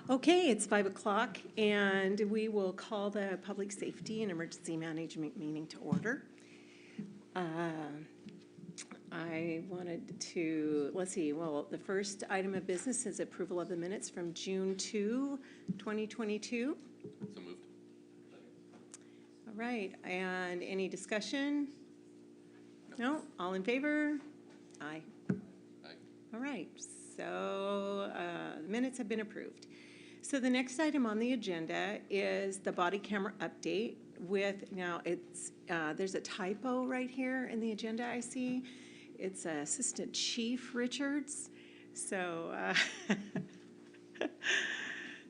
Okay, it's 5 o'clock, and we will call the Public Safety and Emergency Management meeting to order. I wanted to, let's see, well, the first item of business is approval of the minutes from June 2, 2022. So moved. All right, and any discussion? No? All in favor? Aye. Aye. All right, so the minutes have been approved. So the next item on the agenda is the body camera update with, now it's, there's a typo right here in the agenda I see. It's Assistant Chief Richards. So,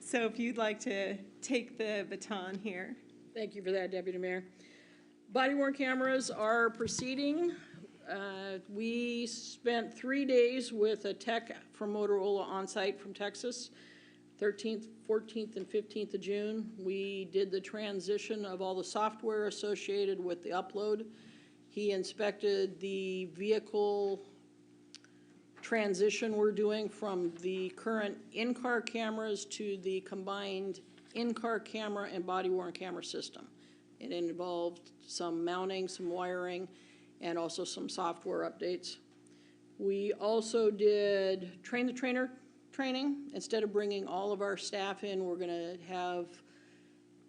so if you'd like to take the baton here. Thank you for that, Deputy Mayor. Body-worn cameras are proceeding. We spent 3 days with a tech from Motorola on site from Texas, 13th, 14th, and 15th of June. We did the transition of all the software associated with the upload. He inspected the vehicle transition we're doing from the current in-car cameras to the combined in-car camera and body-worn camera system. It involved some mounting, some wiring, and also some software updates. We also did train-the-trainer training. Instead of bringing all of our staff in, we're going to have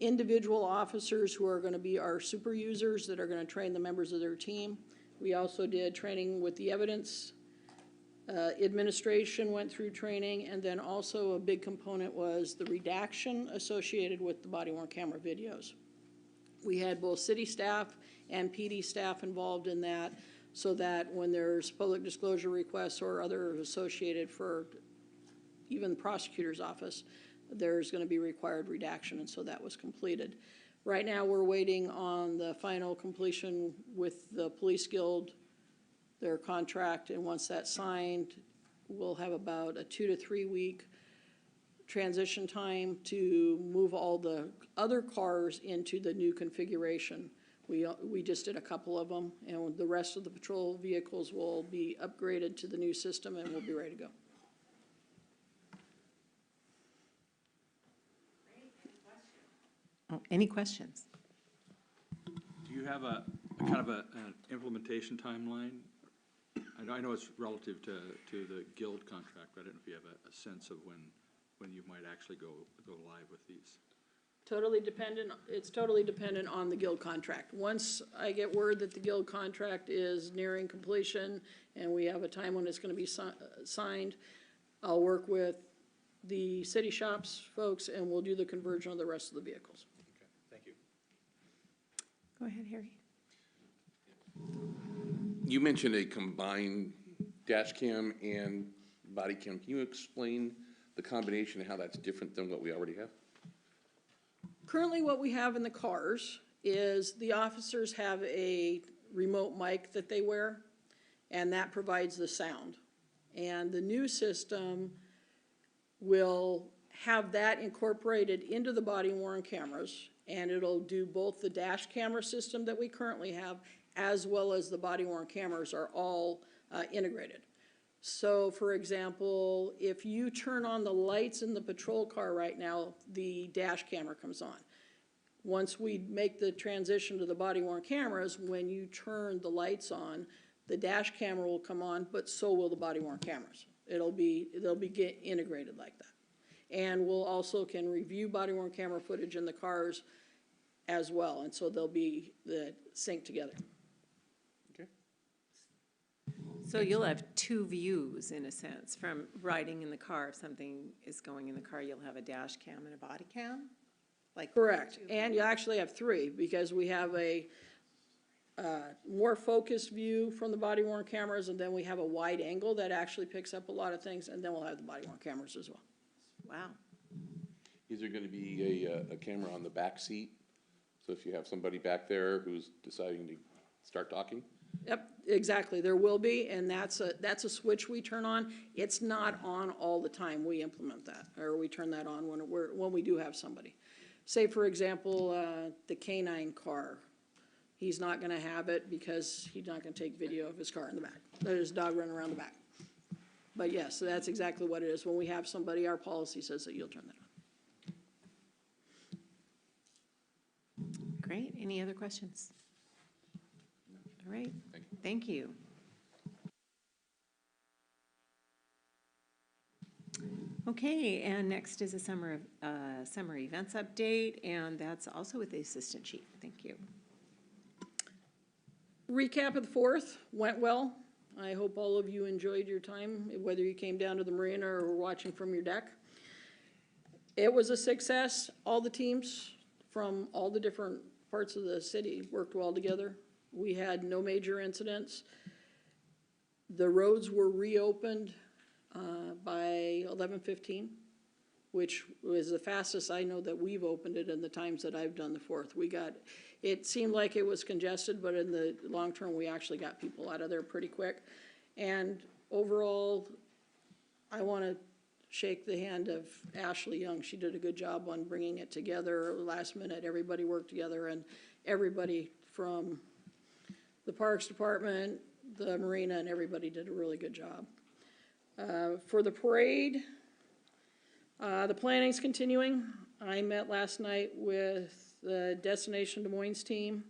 individual officers who are going to be our super users that are going to train the members of their team. We also did training with the evidence. Administration went through training, and then also a big component was the redaction associated with the body-worn camera videos. We had both city staff and PD staff involved in that, so that when there's public disclosure requests or other associated for even the prosecutor's office, there's going to be required redaction, and so that was completed. Right now we're waiting on the final completion with the Police Guild, their contract, and once that's signed, we'll have about a 2 to 3 week transition time to move all the other cars into the new configuration. We just did a couple of them, and the rest of the patrol vehicles will be upgraded to the new system, and we'll be ready to go. Oh, any questions? Do you have a kind of an implementation timeline? I know it's relative to the guild contract, but I don't know if you have a sense of when you might actually go live with these. It's totally dependent on the guild contract. Once I get word that the guild contract is nearing completion and we have a time when it's going to be signed, I'll work with the city shops folks and we'll do the conversion of the rest of the vehicles. Okay, thank you. Go ahead, Harry. You mentioned a combined dash cam and body cam. Can you explain the combination and how that's different than what we already have? Currently what we have in the cars is the officers have a remote mic that they wear, and that provides the sound. And the new system will have that incorporated into the body-worn cameras, and it'll do both the dash camera system that we currently have as well as the body-worn cameras are all integrated. So, for example, if you turn on the lights in the patrol car right now, the dash camera comes on. Once we make the transition to the body-worn cameras, when you turn the lights on, the dash camera will come on, but so will the body-worn cameras. They'll be integrated like that. And we'll also can review body-worn camera footage in the cars as well, and so they'll be synced together. So you'll have two views, in a sense, from riding in the car. If something is going in the car, you'll have a dash cam and a body cam? Like Correct. And you actually have three, because we have a more focused view from the body-worn cameras, and then we have a wide angle that actually picks up a lot of things, and then we'll have the body-worn cameras as well. Wow. Is there going to be a camera on the back seat? So if you have somebody back there who's deciding to start talking? Yep, exactly. There will be, and that's a switch we turn on. It's not on all the time. We implement that, or we turn that on when we do have somebody. Say, for example, the K9 car. He's not going to have it because he's not going to take video of his car in the back. There's his dog running around the back. But yes, so that's exactly what it is. When we have somebody, our policy says that you'll turn that on. Great. Any other questions? All right. Thank you. Okay, and next is a summer events update, and that's also with the assistant chief. Thank you. Recap of the 4th, went well. I hope all of you enjoyed your time, whether you came down to the marina or were watching from your deck. It was a success. All the teams from all the different parts of the city worked well together. We had no major incidents. The roads were reopened by 11:15, which was the fastest I know that we've opened it in the times that I've done the 4th. It seemed like it was congested, but in the long term, we actually got people out of there pretty quick. And overall, I want to shake the hand of Ashley Young. She did a good job on bringing it together last minute. Everybody worked together, and everybody from the Parks Department, the marina, and everybody did a really good job. For the parade, the planning's continuing. I met last night with the Destination Des Moines team.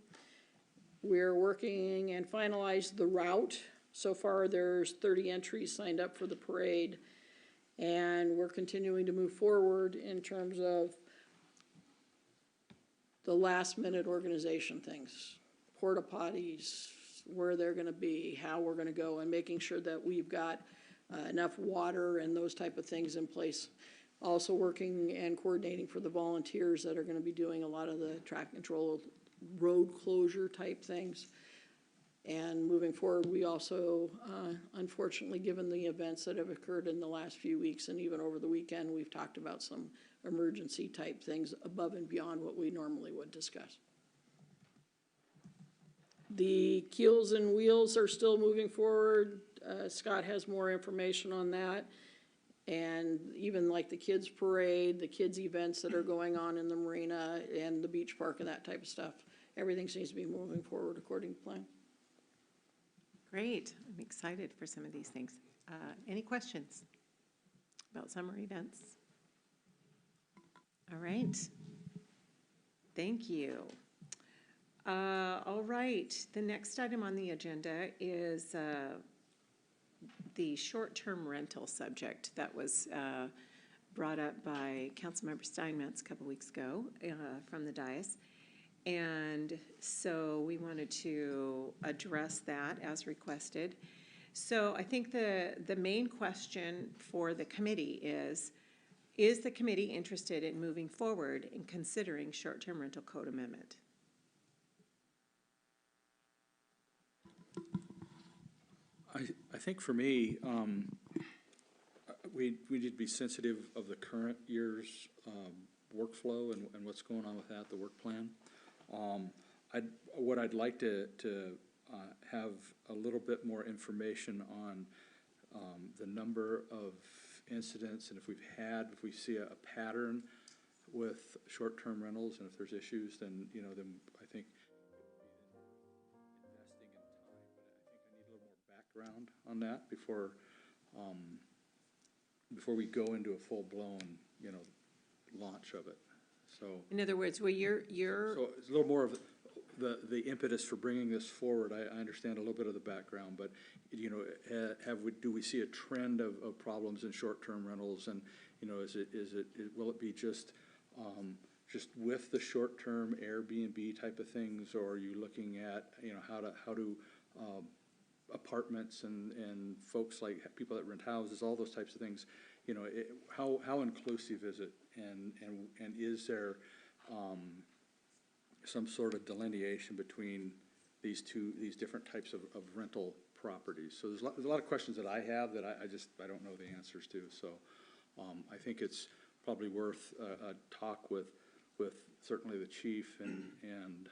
We're working and finalized the route. So far, there's 30 entries signed up for the parade. And we're continuing to move forward in terms of the last minute organization things. Porta potties, where they're gonna be, how we're gonna go, and making sure that we've got enough water and those type of things in place. Also working and coordinating for the volunteers that are gonna be doing a lot of the track control, road closure type things. And moving forward, we also, unfortunately, given the events that have occurred in the last few weeks and even over the weekend, we've talked about some emergency type things above and beyond what we normally would discuss. The keels and wheels are still moving forward. Scott has more information on that. And even like the kids parade, the kids events that are going on in the marina and the beach park and that type of stuff, everything seems to be moving forward according to plan. Great. I'm excited for some of these things. Any questions about summer events? All right. Thank you. All right. The next item on the agenda is the short-term rental subject that was brought up by Councilmember Steinmetz a couple weeks ago from the dais. And so we wanted to address that as requested. So I think the main question for the committee is the committee interested in moving forward in considering short-term rental code amendment? I think for me, we need to be sensitive of the current year's workflow and what's going on with that, the work plan. What I'd like to have a little bit more information on the number of incidents, and if we see a pattern with short-term rentals, and if there's issues, then I think investing in time. But I think I need a little more background on that before we go into a full-blown launch of it. So, In other words, well, you're so it's a little more of the impetus for bringing this forward. I understand a little bit of the background, but do we see a trend of problems in short-term rentals? And will it be just with the short-term Airbnb type of things, or are you looking at how do apartments and folks like people that rent houses, all those types of things, how inclusive is it, and is there some sort of delineation between these different types of rental properties? So there's a lot of questions that I have that I don't know the answers to. So I think it's probably worth a talk with certainly the chief and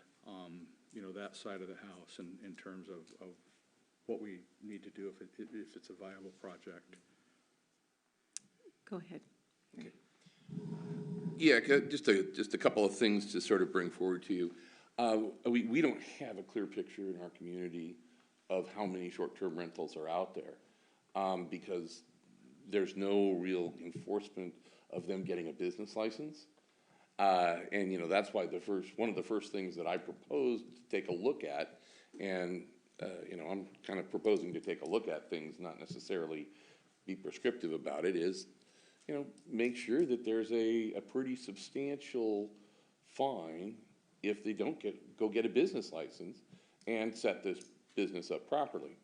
that side of the house in terms of what we need to do if it's a viable project. Go ahead. Okay. Yeah, just a couple of things to sort of bring forward to you. We don't have a clear picture in our community of how many short-term rentals are out there because there's no real enforcement of them getting a business license. And, you know, that's why one of the first things that I proposed to take a look at, and, you know, I'm kind of proposing to take a look at things, not necessarily be prescriptive about it, is, you know, make sure that there's a pretty substantial fine if they don't go get a business license and set this business up properly.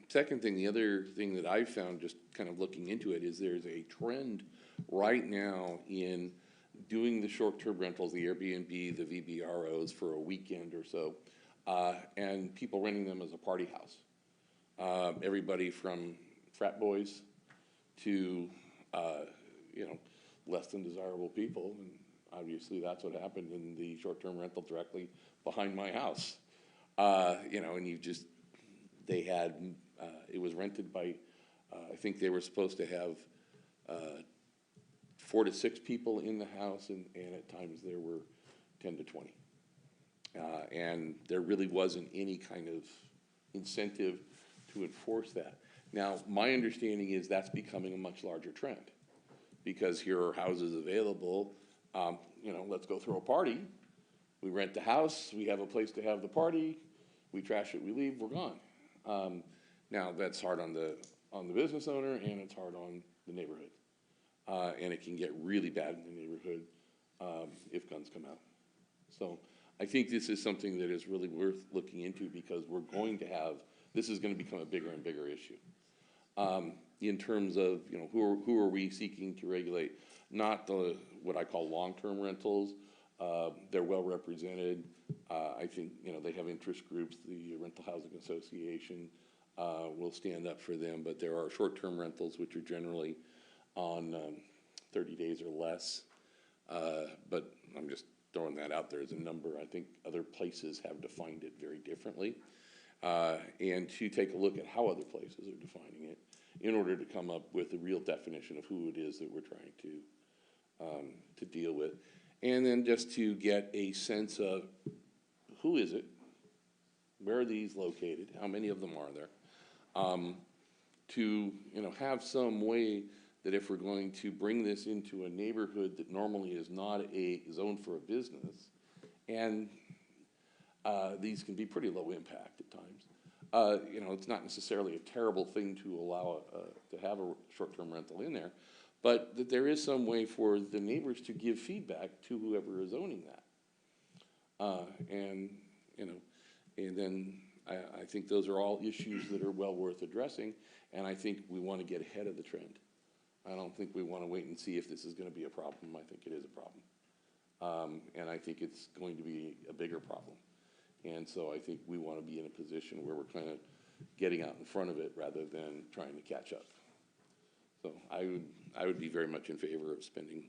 Second thing, the other thing that I've found just kind of looking into it is there's a trend right now in doing the short-term rentals, the Airbnb, the VBROs for a weekend or so, and people renting them as a party house. Everybody from frat boys to, you know, less than desirable people, and obviously that's what happened in the short-term rental directly behind my house. You know, and they had, it was rented by, I think they were supposed to have 4 to 6 people in the house, and at times there were 10 to 20. And there really wasn't any kind of incentive to enforce that. Now, my understanding is that's becoming a much larger trend, because here are houses available, you know, let's go throw a party. We rent the house, we have a place to have the party, we trash it, we leave, we're gone. Now, that's hard on the business owner, and it's hard on the neighborhood. And it can get really bad in the neighborhood if guns come out. So I think this is something that is really worth looking into, because this is gonna become a bigger and bigger issue. In terms of, you know, who are we seeking to regulate? Not what I call long-term rentals. They're well represented. I think, you know, they have interest groups. The Rental Housing Association will stand up for them, but there are short-term rentals, which are generally on 30 days or less. But I'm just throwing that out there as a number. I think other places have defined it very differently. And to take a look at how other places are defining it in order to come up with a real definition of who it is that we're trying to deal with. And then just to get a sense of who is it, where are these located, how many of them are there, to, you know, have some way that if we're going to bring this into a neighborhood that normally is not a zone for a business, and these can be pretty low impact at times. You know, it's not necessarily a terrible thing to allow to have a short-term rental in there, but that there is some way for the neighbors to give feedback to whoever is owning that. And, you know, and then I think those are all issues that are well worth addressing, and I think we want to get ahead of the trend. I don't think we want to wait and see if this is going to be a problem. I think it is a problem. And I think it's going to be a bigger problem. And so I think we want to be in a position where we're kind of getting out in front of it rather than trying to catch up. So I would be very much in favor of spending,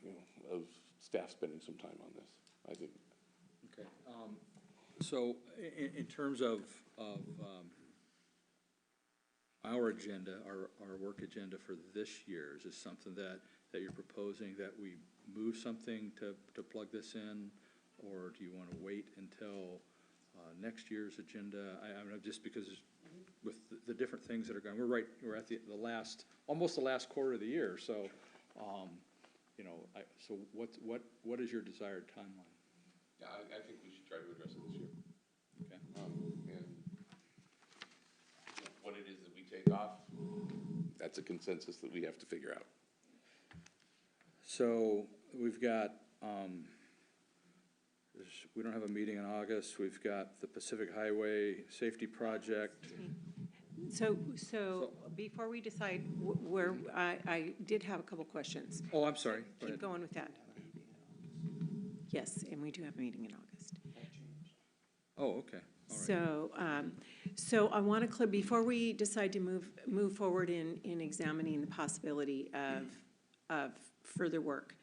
you know, of staff spending some time on this, I think. Okay. So in terms of our agenda, our work agenda for this year, is this something that you're proposing that we move something to plug this in? Or do you want to wait until next year's agenda? I mean, just because with the different things that are going, we're at the last, almost the last quarter of the year. So, you know, so what is your desired timeline? Yeah, I think we should try to address it this year. Okay. And what it is that we take off, that's a consensus that we have to figure out. So we've got, we don't have a meeting in August. We've got the Pacific Highway Safety Project. So before we decide where, I did have a couple questions. Oh, I'm sorry. Go Keep ahead. going with that. Yes, and we do have a meeting in August. Oh, okay. All right. So, so I want to before we decide to move forward in examining the possibility of further work,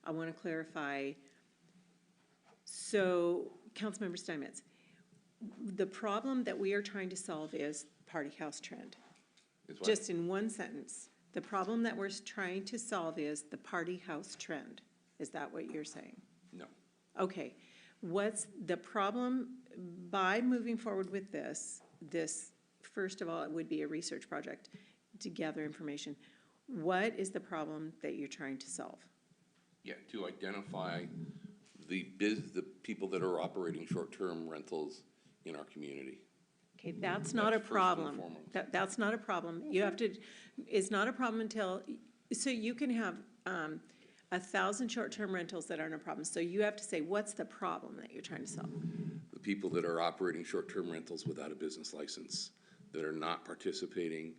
I want to clarify. So, Councilmember Steinmetz, the problem that we are trying to solve is party house trend. Just in one sentence, the problem that we're trying to solve is the party house trend. Is that what you're saying? No. Okay. What's the problem by moving forward with this, first of all, it would be a research project to gather information. What is the problem that you're trying to solve? Yeah, to identify the people that are operating short-term rentals in our community. Okay, that's not a That's first and problem. foremost. That's not a problem. You have to, it's not a problem until, so you can have 1,000 short-term rentals that aren't a problem. So you have to say, what's the problem that you're trying to solve? The people that are operating short-term rentals without a business license, that are not participating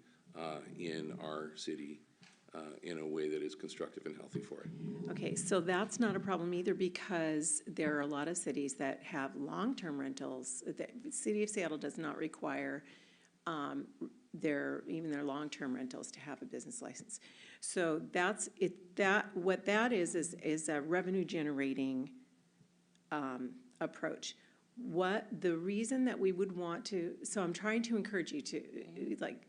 in our city in a way that is constructive and healthy for it. Okay, so that's not a problem either, because there are a lot of cities that have long-term rentals. The city of Seattle does not require even their long-term rentals to have a business license. So that's it, what that is a revenue generating approach. What the reason that we would want to, so I'm trying to encourage you to, like,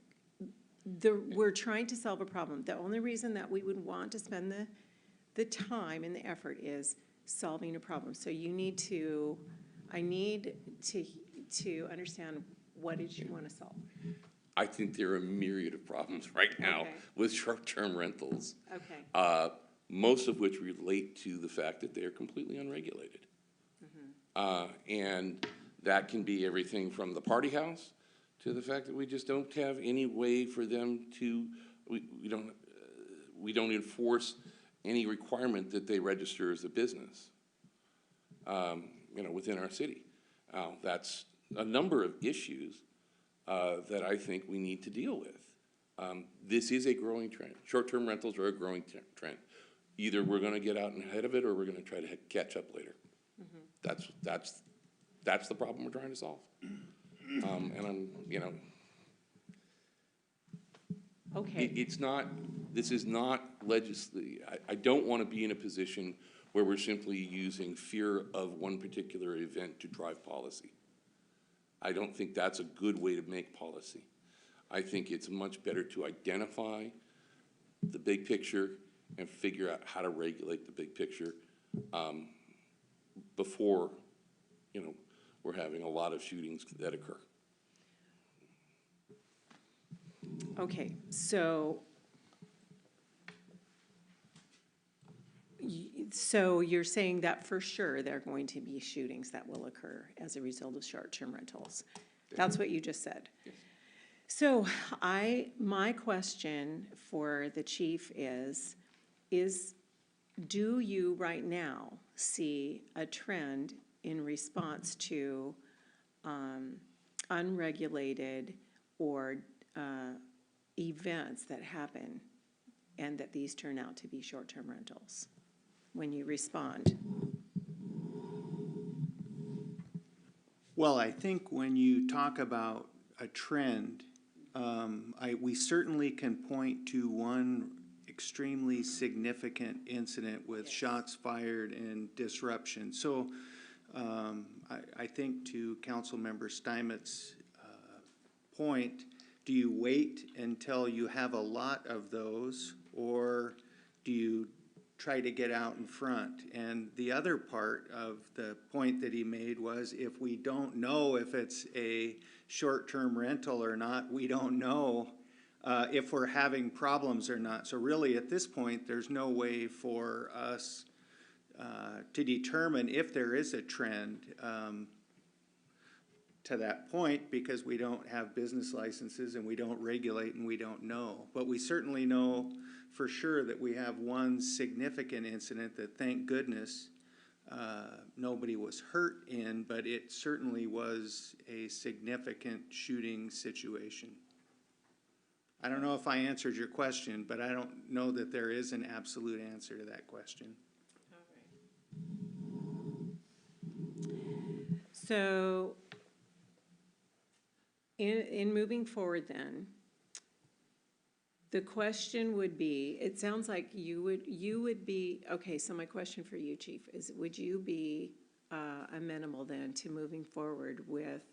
we're trying to solve a problem. The only reason that we would want to spend the time and the effort is solving a problem. So you need to, I need to understand, what did you want to solve? I think there are a myriad of problems right now Okay. with short-term rentals. Okay. Most of which relate to the fact that they are completely unregulated. And that can be everything from the party house to the fact that we just don't have any way for them to, we don't enforce any requirement that they register as a business, within our city. That's a number of issues that I think we need to deal with. This is a growing trend. Short-term rentals are a growing trend. Either we're gonna get out ahead of it, or we're gonna try to catch up later. That's the problem we're trying to solve. And Okay. it's not, this is not I don't want to be in a position where we're simply using fear of one particular event to drive policy. I don't think that's a good way to make policy. I think it's much better to identify the big picture and figure out how to regulate the big picture before, we're having a lot of shootings that occur. Okay, so so you're saying that for sure there are going to be shootings that will occur as a result of short-term rentals. That's what you just said. Yes. So my question for the chief is do you right now see a trend in response to unregulated or events that happen and that these turn out to be short-term rentals when you respond? Well, I think when you talk about a trend, we certainly can point to one extremely significant incident with shots fired and disruption. So I think to Councilmember Steinmetz's point, do you wait until you have a lot of those, or do you try to get out in front? And the other part of the point that he made was, if we don't know if it's a short-term rental or not, we don't know if we're having problems or not. So really, at this point, there's no way for us to determine if there is a trend to that point, because we don't have business licenses and we don't regulate and we don't know. But we certainly know for sure that we have one significant incident that, thank goodness, nobody was hurt in, but it certainly was a significant shooting situation. I don't know if I answered your question, but I don't know that there is an absolute answer to that question. So in moving forward then, the question would be, it sounds like you would be, okay, so my question for you, Chief, is would you be amenable then to moving forward with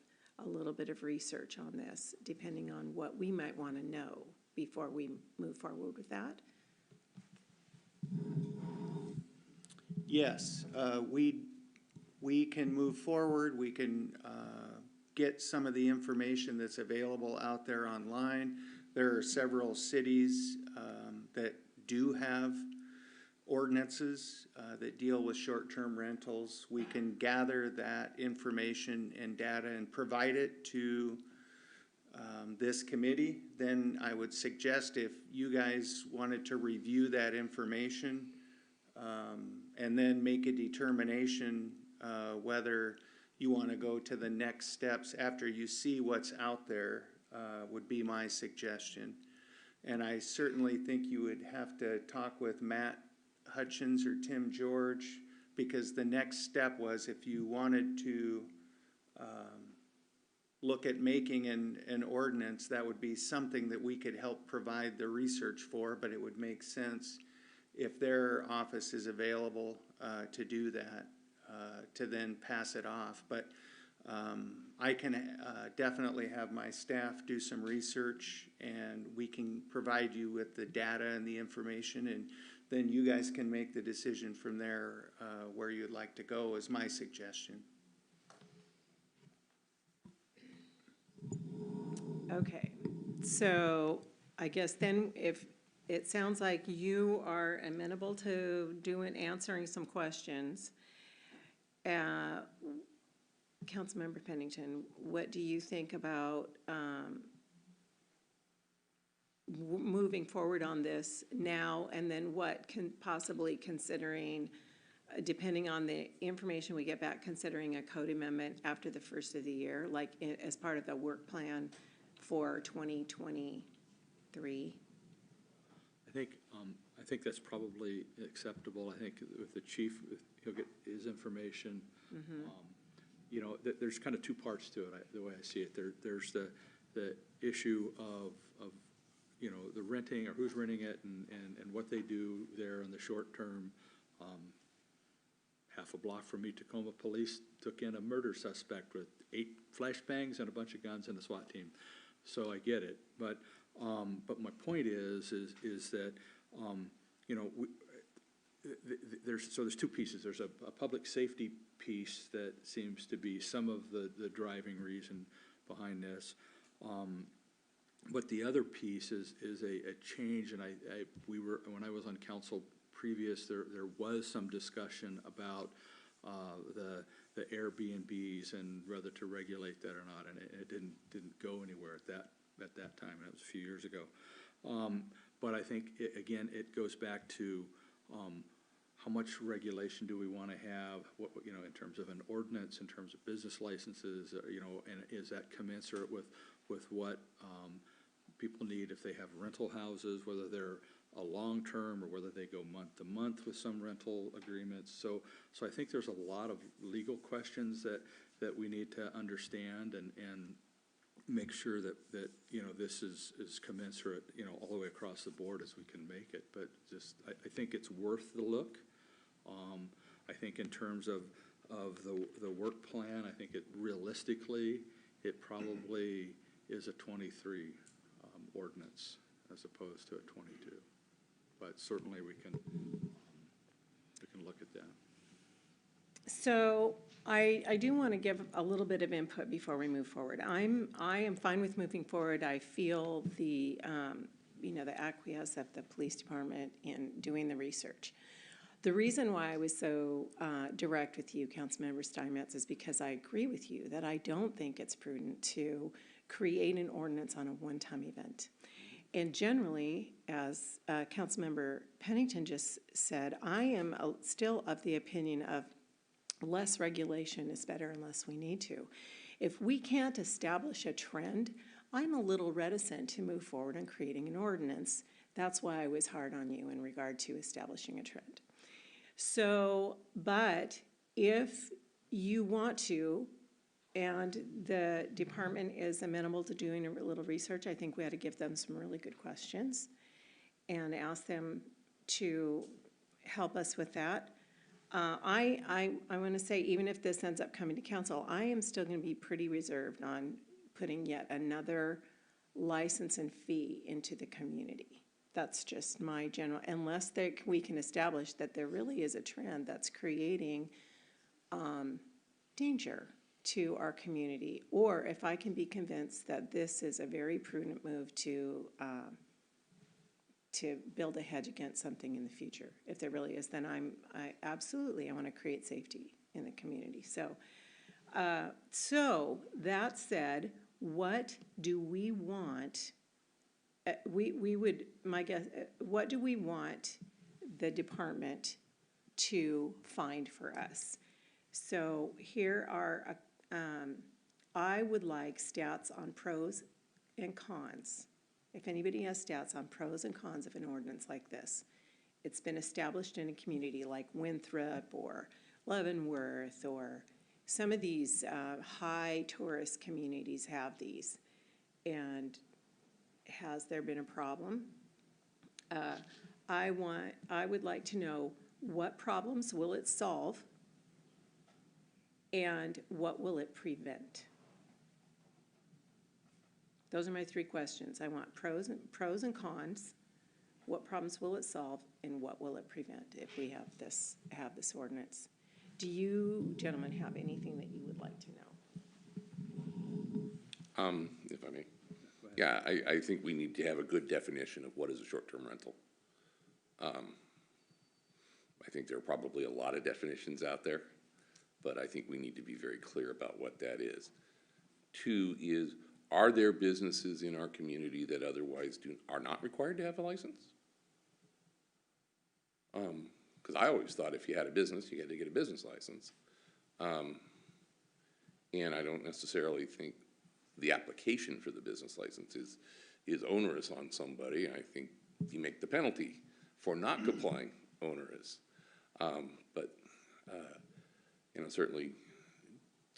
a little bit of research on this, depending on what we might want to know before we move forward with that? Yes, we can move forward. We can get some of the information that's available out there online. There are several cities that do have ordinances that deal with short-term rentals. We can gather that information and data and provide it to this committee. Then I would suggest if you guys wanted to review that information and then make a determination whether you want to go to the next steps after you see what's out there would be my suggestion. And I certainly think you would have to talk with Matt Hutchins or Tim George, because the next step was if you wanted to look at making an ordinance, that would be something that we could help provide the research for, but it would make sense if their office is available to do that, to then pass it off. But I can definitely have my staff do some research, and we can provide you with the data and the information, and then you guys can make the decision from there where you'd like to go, is my suggestion. Okay, so I guess then if it sounds like you are amenable to answering some questions. Councilmember Pennington, what do you think about moving forward on this now, and then what can possibly considering, depending on the information we get back, considering a code amendment after the first of the year, like as part of the work plan for 2023? I think that's probably acceptable. I think with the chief, he'll get his information. You know, there's kind of two parts to it, the way I see it. There's the issue of, you know, the renting, or who's renting it, and what they do there in the short term. Half a block from me, Tacoma police took in a murder suspect with 8 flashbangs and a bunch of guns and a SWAT team. So I get it, but my point is that you know, there's two pieces. There's a public safety piece that seems to be some of the driving reason behind this, but the other piece is a change. And when I was on council previous, there was some discussion about the Airbnbs and whether to regulate that or not, and it didn't go anywhere at that time, and it was a few years ago. But I think again it goes back to how much regulation do we want to have? What, you know, in terms of an ordinance, in terms of business licenses, you know, and is that commensurate with what people need if they have rental houses, whether they're a long term or whether they go month to month with some rental agreements. So I think there's a lot of legal questions that we need to understand and make sure that you know, this is commensurate, you know, all the way across the board as we can make it. But just I think it's worth the look. I think in terms of the work plan, I think realistically it probably is a 23 ordinance as opposed to a 22. But certainly we can look at that. So I do want to give a little bit of input before we move forward. I am fine with moving forward. I feel the you know, the acquiescence of the police department in doing the research. The reason why I was so direct with you, Councilmember Steinmetz, is because I agree with you that I don't think it's prudent to create an ordinance on a one-time event. And generally, as Councilmember Pennington just said, I am still of the opinion of less regulation is better unless we need to. If we can't establish a trend, I'm a little reticent to move forward on creating an ordinance. That's why I was hard on you in regard to establishing a trend. So, but if you want to, and the department is amenable to doing a little research, I think we ought to give them some really good questions and ask them to help us with that. I want to say, even if this ends up coming to council, I am still going to be pretty reserved on putting yet another license and fee into the community. That's just my general, unless we can establish that there really is a trend that's creating danger to our community, or if I can be convinced that this is a very prudent move to to build a hedge against something in the future. If there really is, then I absolutely, I want to create safety in the community. So, so that said, what do we want? We would, my guess, what do we want the department to find for us? So here are, I would like stats on pros and cons. If anybody has stats on pros and cons of an ordinance like this, it's been established in a community like Winthrop or Leavenworth, or some of these high tourist communities have these. And has there been a problem? I would like to know, what problems will it solve? And what will it prevent? Those are my three questions. I want pros and cons. What problems will it solve, and what will it prevent if we have this ordinance? Do you gentlemen have anything that you would like to know? If I may. Yeah, I think we need to have a good definition of what is a short-term rental. I think there are probably a lot of definitions out there, but I think we need to be very clear about what that is. Two is, are there businesses in our community that otherwise are not required to have a license? Because I always thought if you had a business, you had to get a business license. And I don't necessarily think the application for the business license is onerous on somebody. I think you make the penalty for not complying onerous. But you know, certainly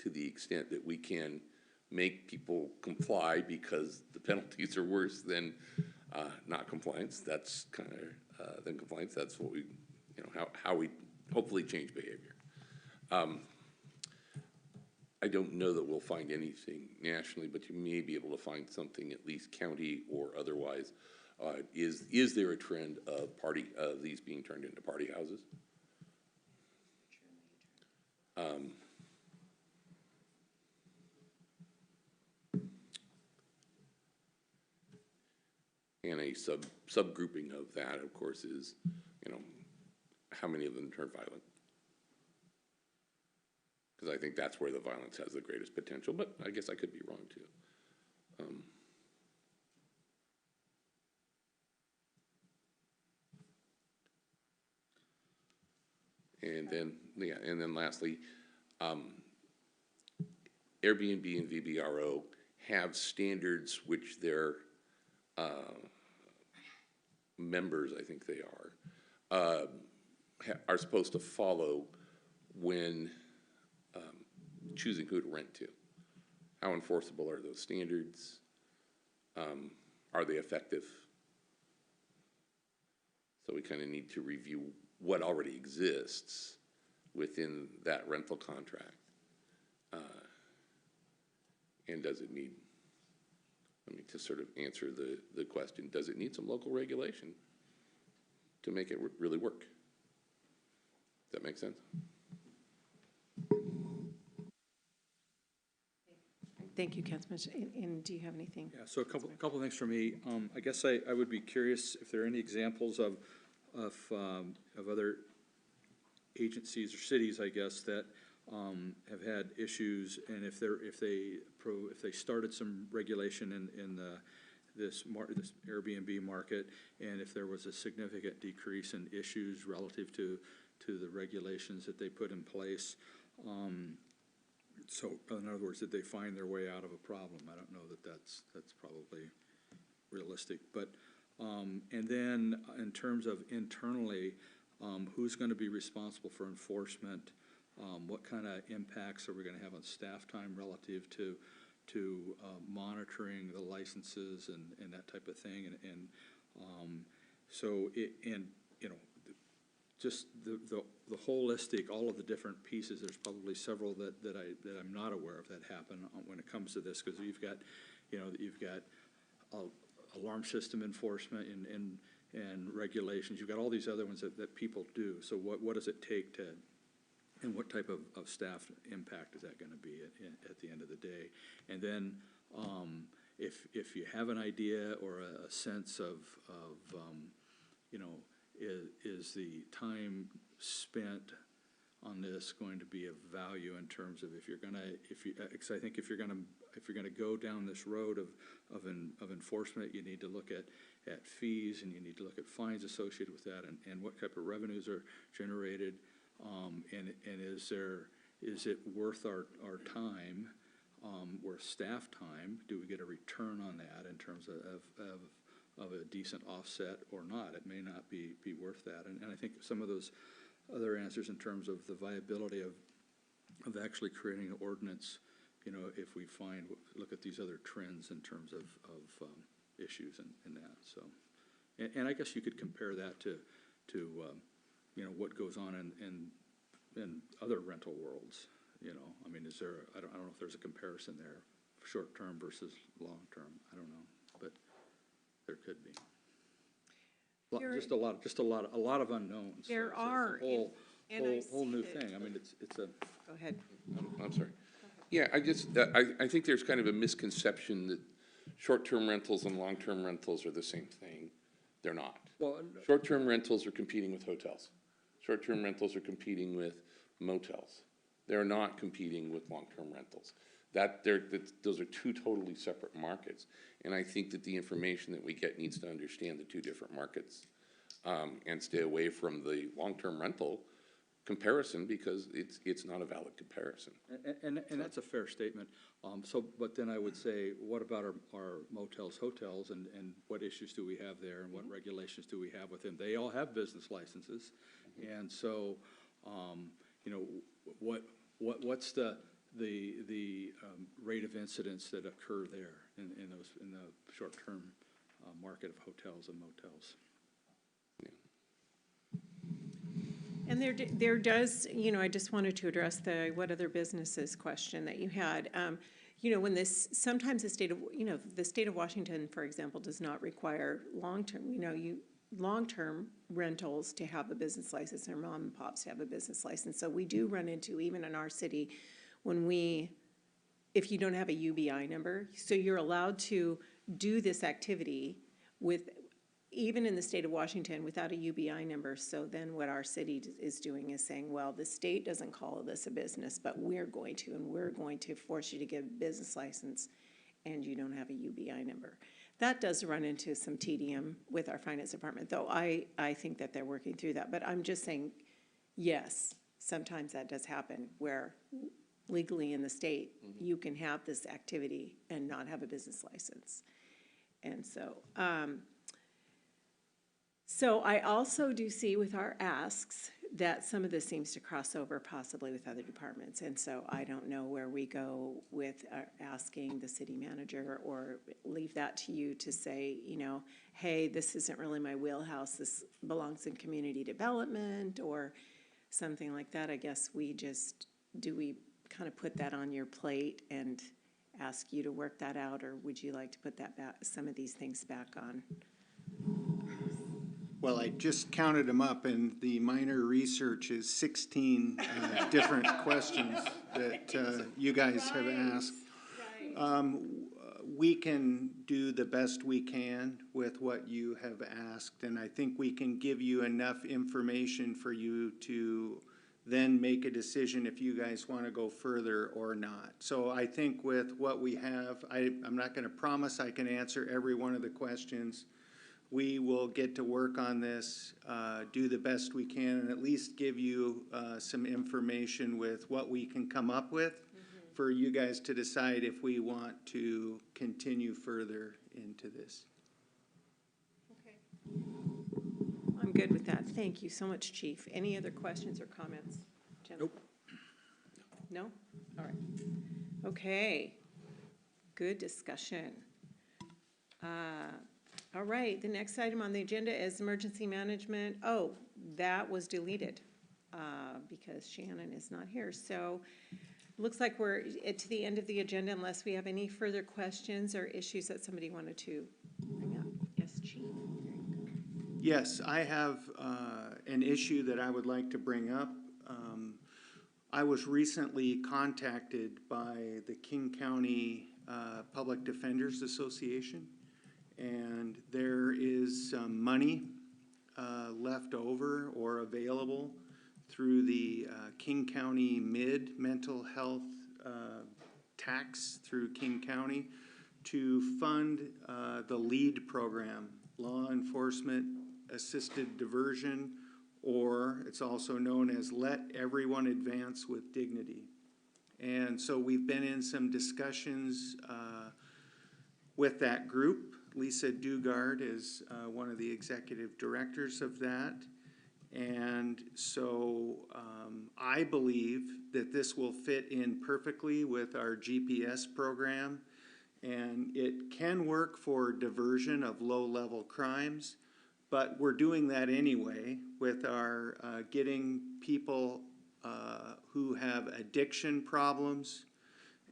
to the extent that we can make people comply because the penalties are worse than not compliance, that's kind of than compliance. That's what we, you know, how we hopefully change behavior. I don't know that we'll find anything nationally, but you may be able to find something at least county or otherwise. Is there a trend of these being turned into party houses? And a subgrouping of that, of course, is, you know, how many of them turn violent? Because I think that's where the violence has the greatest potential, but I guess I could be wrong too. And then, yeah, and then lastly, Airbnb and VBRO have standards which their members, I think they are supposed to follow when choosing who to rent to. How enforceable are those standards? Are they effective? So we kind of need to review what already exists within that rental contract. And does it need, I mean, to sort of answer the question, does it need some local regulation to make it really work? Does that make sense? Thank you, Councilman. And do you have anything? Yeah, so a couple things for me. I guess I would be curious if there are any examples of other agencies or cities, I guess, that have had issues, and if they started some regulation in this Airbnb market, and if there was a significant decrease in issues relative to the regulations that they put in place. So, in other words, did they find their way out of a problem? I don't know that that's probably realistic, but and then in terms of internally, who's going to be responsible for enforcement? What kind of impacts are we going to have on staff time relative to monitoring the licenses and that type of thing? So you know, just the holistic, all of the different pieces. There's probably several that I'm not aware of that happen when it comes to this, because you've got alarm system enforcement and regulations. You've got all these other ones that people do. So what does it take to, and what type of staff impact is that going to be at the end of the day? And then if you have an idea or a sense of you know, is the time spent on this going to be of value in terms of because I think if you're gonna go down this road of enforcement, you need to look at fees, and you need to look at fines associated with that, and what type of revenues are generated, and is it worth our time, worth staff time? Do we get a return on that in terms of a decent offset or not? It may not be worth that, and I think some of those other answers in terms of the viability of actually creating an ordinance, you know, if we look at these other trends in terms of issues and that, so. And I guess you could compare that to you know, what goes on in other rental worlds, you know. I mean, I don't know if there's a comparison there, short-term versus long-term, I don't know, but there could be. Just a lot of unknowns. There So are, it's and I whole see new that- thing. I mean, it's a. Go ahead. I'm sorry. Yeah, I think there's kind of a misconception that short-term rentals and long-term rentals are the same thing. They're not. Well, Short-term rentals are competing with hotels. Short-term rentals are competing with motels. They're not competing with long-term rentals. Those are two totally separate markets. And I think that the information that we get needs to understand the two different markets, and stay away from the long-term rental comparison, because it's not a valid comparison. And that's a fair statement. But then I would say, what about our motels, hotels, and what issues do we have there, and what regulations do we have with them? They all have business licenses, and so, you know, what's the rate of incidents that occur there in the short-term market of hotels and motels? And there does, you know, I just wanted to address the what other businesses question that you had. You know, sometimes the state of Washington, for example, does not require long-term rentals to have a business license, or mom and pops to have a business license. So we do run into, even in our city, if you don't have a UBI number, so you're allowed to do this activity even in the state of Washington, without a UBI number. So then what our city is doing is saying, well, the state doesn't call this a business, but we're going to force you to get a business license, and you don't have a UBI number. That does run into some tedium with our finance department, though I think that they're working through that. But I'm just saying, yes, sometimes that does happen, where legally in the state, you can have this activity and not have a business license. And so I also do see with our asks that some of this seems to cross over possibly with other departments. And so I don't know where we go with asking the city manager, or leave that to you to say, you know, hey, this isn't really my wheelhouse. This belongs in community development or something like that. I guess we kind of put that on your plate and ask you to work that out, or would you like to put that back, some of these things back on? Well, I just counted them up, and the minor research is 16 different questions that you guys have asked. We can do the best we can with what you have asked, and I think we can give you enough information for you to then make a decision if you guys want to go further or not. So I think with what we have, I'm not going to promise I can answer every one of the questions. We will get to work on this, do the best we can, and at least give you some information with what we can come up with for you guys to decide if we want to continue further into this. Okay. I'm good with that. Thank you so much, Chief. Any other questions or comments? Jennifer? Nope. No? All right. Okay. Good discussion. All right, the next item on the agenda is emergency management. Oh, that was deleted because Shannon is not here. So looks like we're to the end of the agenda unless we have any further questions or issues that somebody wanted to bring up. Yes, Chief. Yes, I have an issue that I would like to bring up. I was recently contacted by the King County Public Defenders Association, and there is some money left over or available through the King County Mid Mental Health tax through King County to fund the LEAD program, Law Enforcement Assisted Diversion, or it's also known as Let Everyone Advance with Dignity. And so we've been in some discussions with that group. Lisa Dugard is one of the executive directors of that. And so I believe that this will fit in perfectly with our GPS program, and it can work for diversion of low-level crimes, but we're doing that anyway with our getting people who have addiction problems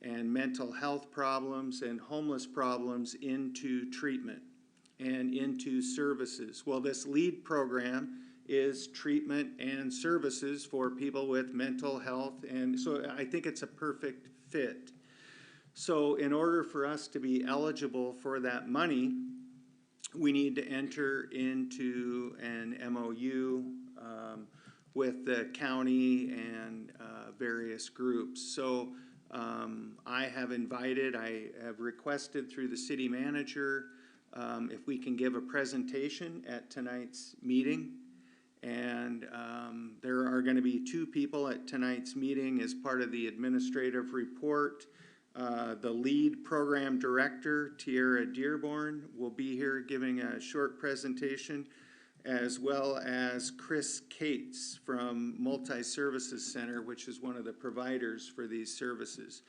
and mental health problems and homeless problems into treatment and into services. Well, this LEAD program is treatment and services for people with mental health, and so I think it's a perfect fit. So in order for us to be eligible for that money, we need to enter into an MOU with the county and various groups. So I have requested through the city manager if we can give a presentation at tonight's meeting. And there are going to be 2 people at tonight's meeting as part of the administrative report. The lead program director, Tierra Dearborn, will be here giving a short presentation, as well as Chris Cates from Multi-Services Center, which is one of the providers for these services.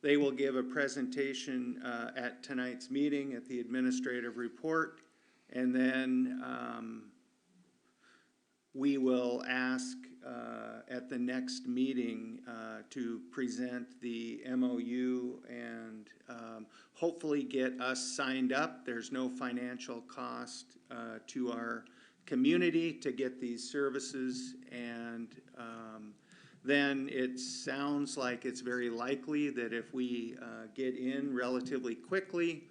They will give a presentation at tonight's meeting at the administrative report, and then we will ask at the next meeting to present the MOU and hopefully get us signed up. There's no financial cost to our community to get these services, and then it sounds like it's very likely that if we get in relatively quickly,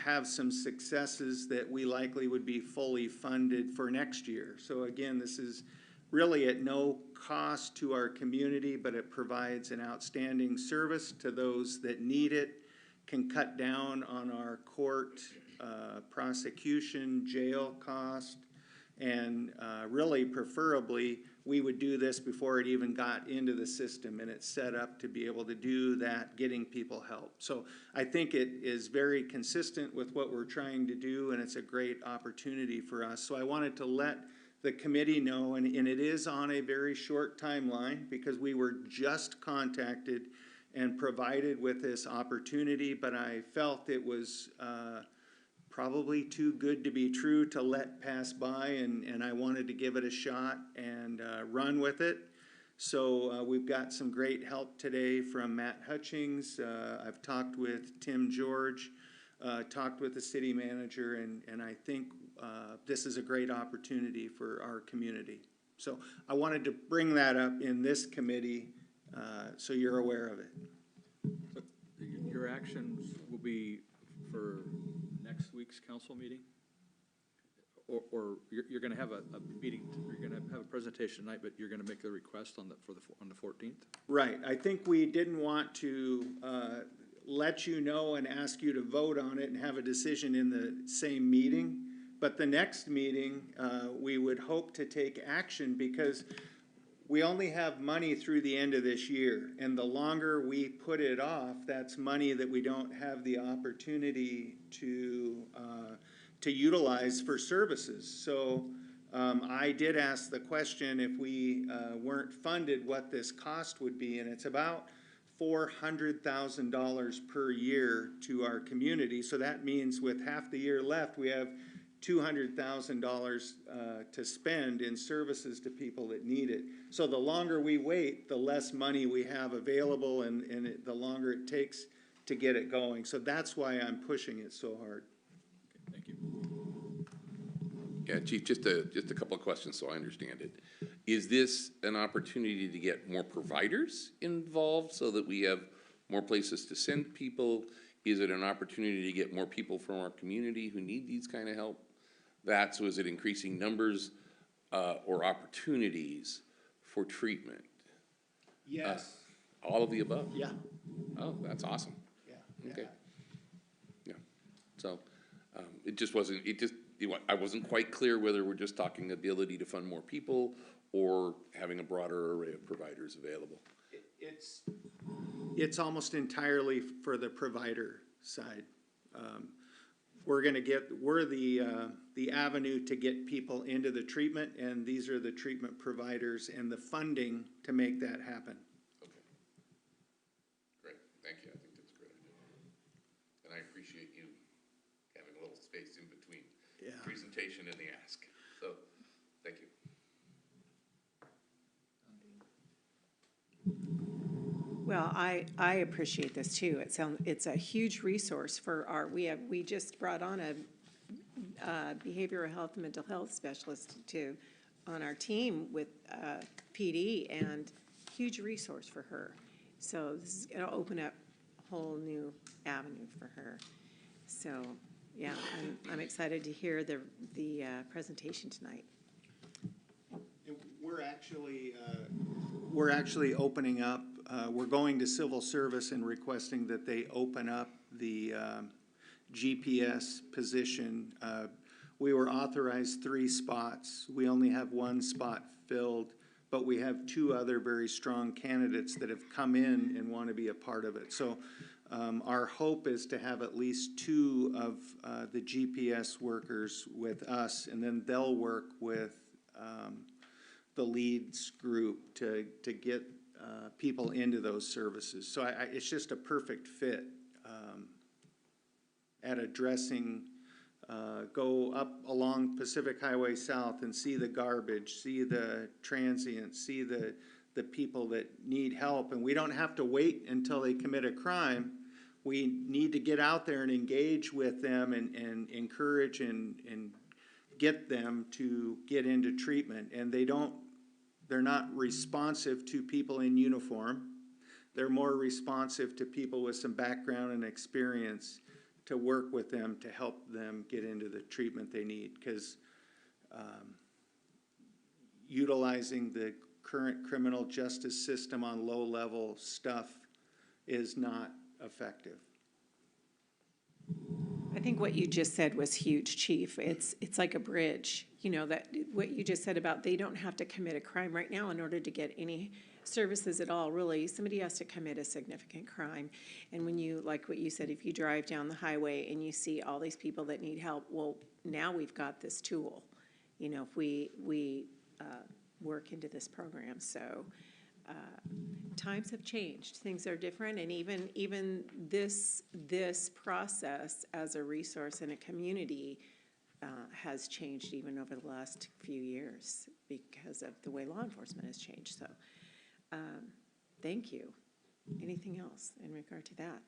have some successes, that we likely would be fully funded for next year. So again, this is really at no cost to our community, but it provides an outstanding service to those that need it, can cut down on our court prosecution, jail cost, and really preferably we would do this before it even got into the system, and it's set up to be able to do that, getting people help. So I think it is very consistent with what we're trying to do, and it's a great opportunity for us. So I wanted to let the committee know, and it is on a very short timeline because we were just contacted and provided with this opportunity, but I felt it was probably too good to be true to let pass by, and I wanted to give it a shot and run with it. So we've got some great help today from Matt Hutchings. I've talked with Tim George, talked with the city manager, and I think this is a great opportunity for our community. So I wanted to bring that up in this committee so you're aware of it. So your actions will be for next week's council meeting? Or you're going to have a meeting, you're going to have a presentation tonight, but you're going to make the request on the 14th? Right. I think we didn't want to let you know and ask you to vote on it and have a decision in the same meeting. But the next meeting, we would hope to take action because we only have money through the end of this year. And the longer we put it off, that's money that we don't have the opportunity to utilize for services. So I did ask the question if we weren't funded what this cost would be, and it's about $400,000 per year to our community. So that means with half the year left, we have $200,000 to spend in services to people that need it. So the longer we wait, the less money we have available, and the longer it takes to get it going. So that's why I'm pushing it so hard. Okay, thank you. Yeah, Chief, just a couple of questions so I understand it. Is this an opportunity to get more providers involved so that we have more places to send people? Is it an opportunity to get more people from our community who need these kind of help? that, so is it increasing numbers or opportunities for treatment? Yes. All of the above? Yeah. Oh, that's awesome. Yeah. Okay. Yeah, so, it just wasn't, I wasn't quite clear whether we're just talking ability to fund more people or having a broader array of providers available. It's almost entirely for the provider side. We're the avenue to get people into the treatment, and these are the treatment providers and the funding to make that happen. Okay. Great, thank you, I think that's a great idea. And I appreciate you having a little space in between Yeah. presentation and the ask, so, thank you. Well, I appreciate this too. It's a huge resource for we just brought on a behavioral health and mental health specialist on our team with PD, and huge resource for her. So this is gonna open up a whole new avenue for her. So, yeah, I'm excited to hear the presentation tonight. We're actually opening up, we're going to civil service and requesting that they open up the GPS position. We were authorized 3 spots. We only have 1 spot filled, but we have 2 other very strong candidates that have come in and want to be a part of it. So our hope is to have at least 2 of the GPS workers with us, and then they'll work with the leads group to get people into those services. So it's just a perfect fit at addressing, go up along Pacific Highway South and see the garbage, see the transients, see the people that need help. And we don't have to wait until they commit a crime. We need to get out there and engage with them and encourage and get them to get into treatment. And they're not responsive to people in uniform. They're more responsive to people with some background and experience to work with them to help them get into the treatment they need. Because utilizing the current criminal justice system on low-level stuff is not effective. I think what you just said was huge, Chief. It's like a bridge, that what you just said about they don't have to commit a crime right now in order to get any services at all, really. Somebody has to commit a significant crime. And when you, like what you said, if you drive down the highway and you see all these people that need help, well, now we've got this tool, if we work into this program. So times have changed, things are different, and even this process as a resource in a community has changed even over the last few years because of the way law enforcement has changed. So thank you. Anything else in regard to that?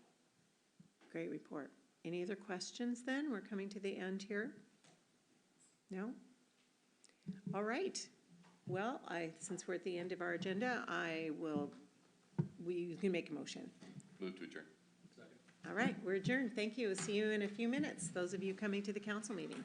Great report. Any other questions then? We're coming to the end here. No? All right. Well, since we're at the end of our agenda, you can make a motion. Move to adjourn. All right, we're adjourned. Thank you. See you in a few minutes, those of you coming to the council meeting.